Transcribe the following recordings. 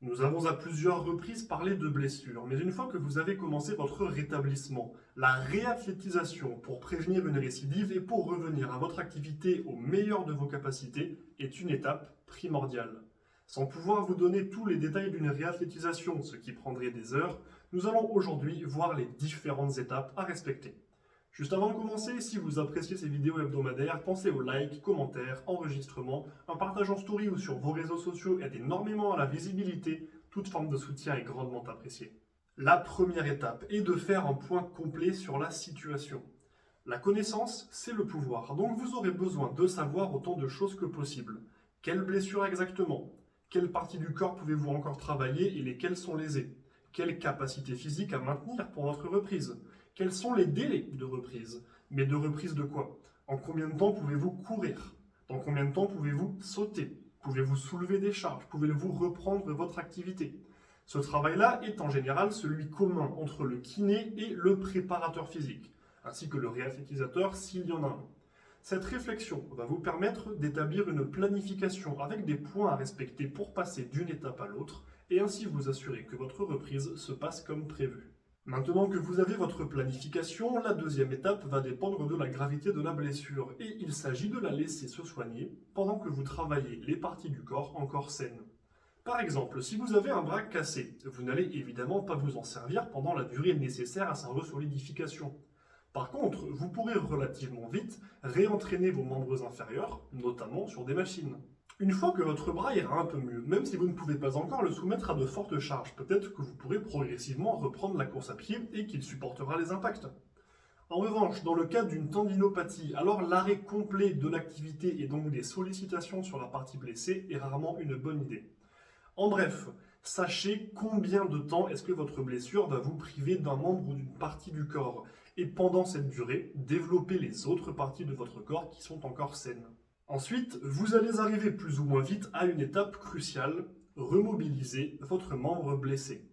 Nous avons à plusieurs reprises parlé de blessures, mais une fois que vous avez commencé votre rétablissement, la réathlétisation pour prévenir une récidive et pour revenir à votre activité au meilleur de vos capacités est une étape primordiale. Sans pouvoir vous donner tous les détails d'une réathlétisation, ce qui prendrait des heures, nous allons aujourd'hui voir les différentes étapes à respecter. Juste avant de commencer, si vous appréciez ces vidéos hebdomadaires, pensez aux likes, commentaires, enregistrements, un partage en story ou sur vos réseaux sociaux aide énormément à la visibilité, toute forme de soutien est grandement appréciée. La première étape est de faire un point complet sur la situation. La connaissance, c'est le pouvoir, donc vous aurez besoin de savoir autant de choses que possible. Quelle blessure exactement? Quelle partie du corps pouvez-vous encore travailler et lesquelles sont lésées? Quelle capacité physique à maintenir pour votre reprise? Quels sont les délais de reprise? Mais de reprise de quoi? En combien de temps pouvez-vous courir? Dans combien de temps pouvez-vous sauter? Pouvez-vous soulever des charges? Pouvez-vous reprendre votre activité? Ce travail-là est en général celui commun entre le kiné et le préparateur physique, ainsi que le réathlétisateur s'il y en a un. Cette réflexion va vous permettre d'établir une planification avec des points à respecter pour passer d'une étape à l'autre et ainsi vous assurer que votre reprise se passe comme prévu. Maintenant que vous avez votre planification, la deuxième étape va dépendre de la gravité de la blessure et il s'agit de la laisser se soigner pendant que vous travaillez les parties du corps encore saines. Par exemple, si vous avez un bras cassé, vous n'allez évidemment pas vous en servir pendant la durée nécessaire à sa resolidification. Par contre, vous pourrez relativement vite réentraîner vos membres inférieurs, notamment sur des machines. Une fois que votre bras ira un peu mieux, même si vous ne pouvez pas encore le soumettre à de fortes charges, peut-être que vous pourrez progressivement reprendre la course à pied et qu'il supportera les impacts. En revanche, dans le cas d'une tendinopathie, alors l'arrêt complet de l'activité et donc des sollicitations sur la partie blessée est rarement une bonne idée. En bref, sachez combien de temps est-ce que votre blessure va vous priver d'un membre ou d'une partie du corps et pendant cette durée, développez les autres parties de votre corps qui sont encore saines. Ensuite, vous allez arriver plus ou moins vite à une étape cruciale, remobiliser votre membre blessé.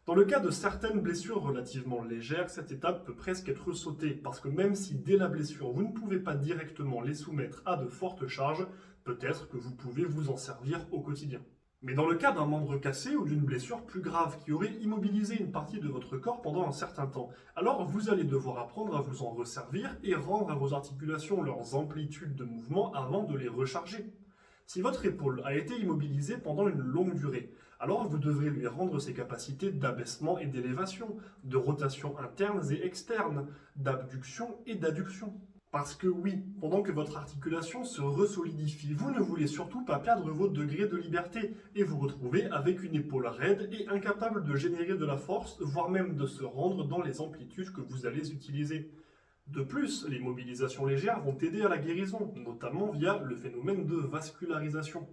Dans le cas de certaines blessures relativement légères, cette étape peut presque être sautée parce que même si dès la blessure vous ne pouvez pas directement les soumettre à de fortes charges, peut-être que vous pouvez vous en servir au quotidien. Mais dans le cas d'un membre cassé ou d'une blessure plus grave qui aurait immobilisé une partie de votre corps pendant un certain temps, alors vous allez devoir apprendre à vous en resservir et rendre à vos articulations leurs amplitudes de mouvement avant de les recharger. Si votre épaule a été immobilisée pendant une longue durée, alors vous devrez lui rendre ses capacités d'abaissement et d'élévation, de rotation internes et externes, d'abduction et d'adduction. Parce que oui, pendant que votre articulation se resolidifie, vous ne voulez surtout pas perdre votre degré de liberté et vous retrouver avec une épaule raide et incapable de générer de la force, voire même de se rendre dans les amplitudes que vous allez utiliser. De plus, les mobilisations légères vont aider à la guérison, notamment via le phénomène de vascularisation.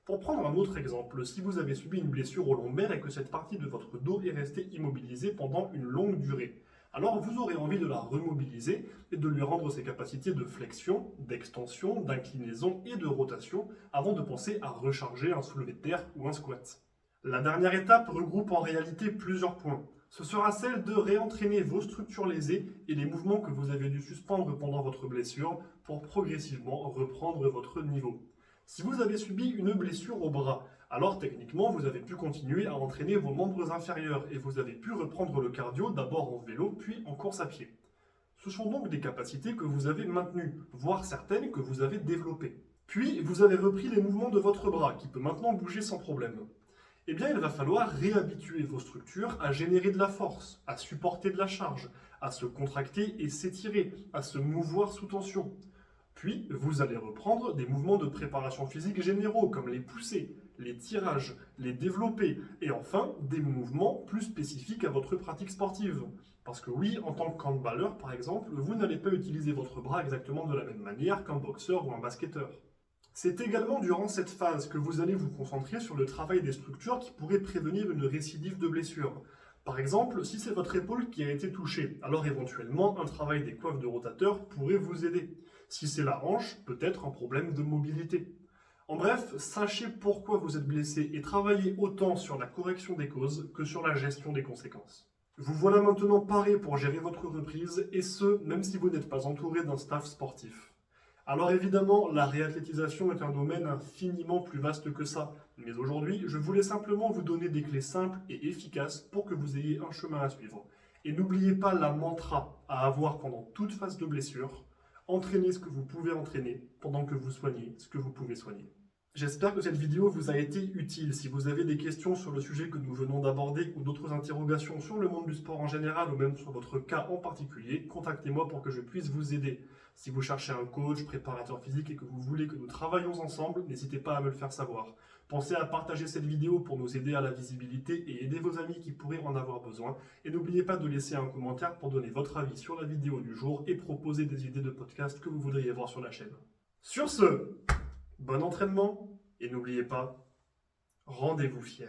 Pour prendre un autre exemple, si vous avez subi une blessure au lombaire et que cette partie de votre dos est restée immobilisée pendant une longue durée, alors vous aurez envie de la remobiliser et de lui rendre ses capacités de flexion, d'extension, d'inclinaison et de rotation avant de penser à recharger un soulevé de terre ou un squat. La dernière étape regroupe en réalité plusieurs points. Ce sera celle de réentraîner vos structures lésées et les mouvements que vous avez dû suspendre pendant votre blessure pour progressivement reprendre votre niveau. Si vous avez subi une blessure au bras, alors techniquement vous avez pu continuer à entraîner vos membres inférieurs et vous avez pu reprendre le cardio d'abord en vélo puis en course à pied. Ce sont donc des capacités que vous avez maintenues, voire certaines que vous avez développées. Puis vous avez repris les mouvements de votre bras qui peut maintenant bouger sans problème. Eh bien il va falloir réhabituer vos structures à générer de la force, à supporter de la charge, à se contracter et s'étirer, à se mouvoir sous tension. Puis, vous allez reprendre des mouvements de préparation physique généraux comme les poussées, les tirages, les développés et enfin des mouvements plus spécifiques à votre pratique sportive. Parce que oui, en tant qu'handballeur par exemple, vous n'allez pas utiliser votre bras exactement de la même manière qu'un boxeur ou un basketteur. C'est également durant cette phase que vous allez vous concentrer sur le travail des structures qui pourraient prévenir une récidive de blessure. Par exemple, si c'est votre épaule qui a été touchée, alors éventuellement un travail des coifes de rotateur pourrait vous aider. Si c'est la hanche, peut-être un problème de mobilité. En bref, sachez pourquoi vous êtes blessé et travaillez autant sur la correction des causes que sur la gestion des conséquences. Vous voilà maintenant paré pour gérer votre reprise et ce, même si vous n'êtes pas entouré d'un staff sportif. Alors évidemment, la réathlétisation est un domaine infiniment plus vaste que ça. Mais aujourd'hui, je voulais simplement vous donner des clés simples et efficaces pour que vous ayez un chemin à suivre. Et n'oubliez pas la mantra à avoir pendant toute phase de blessure. Entraînez ce que vous pouvez entraîner pendant que vous soignez ce que vous pouvez soigner. J'espère que cette vidéo vous a été utile. Si vous avez des questions sur le sujet que nous venons d'aborder ou d'autres interrogations sur le monde du sport en général ou même sur votre cas en particulier, contactez-moi pour que je puisse vous aider. Si vous cherchez un coach, préparateur physique et que vous voulez que nous travaillions ensemble, n'hésitez pas à me le faire savoir. Pensez à partager cette vidéo pour nous aider à la visibilité et aider vos amis qui pourraient en avoir besoin. Et n'oubliez pas de laisser un commentaire pour donner votre avis sur la vidéo du jour et proposer des idées de podcast que vous voudriez voir sur la chaîne. Sur ce, bon entraînement et n'oubliez pas, rendez-vous fiers.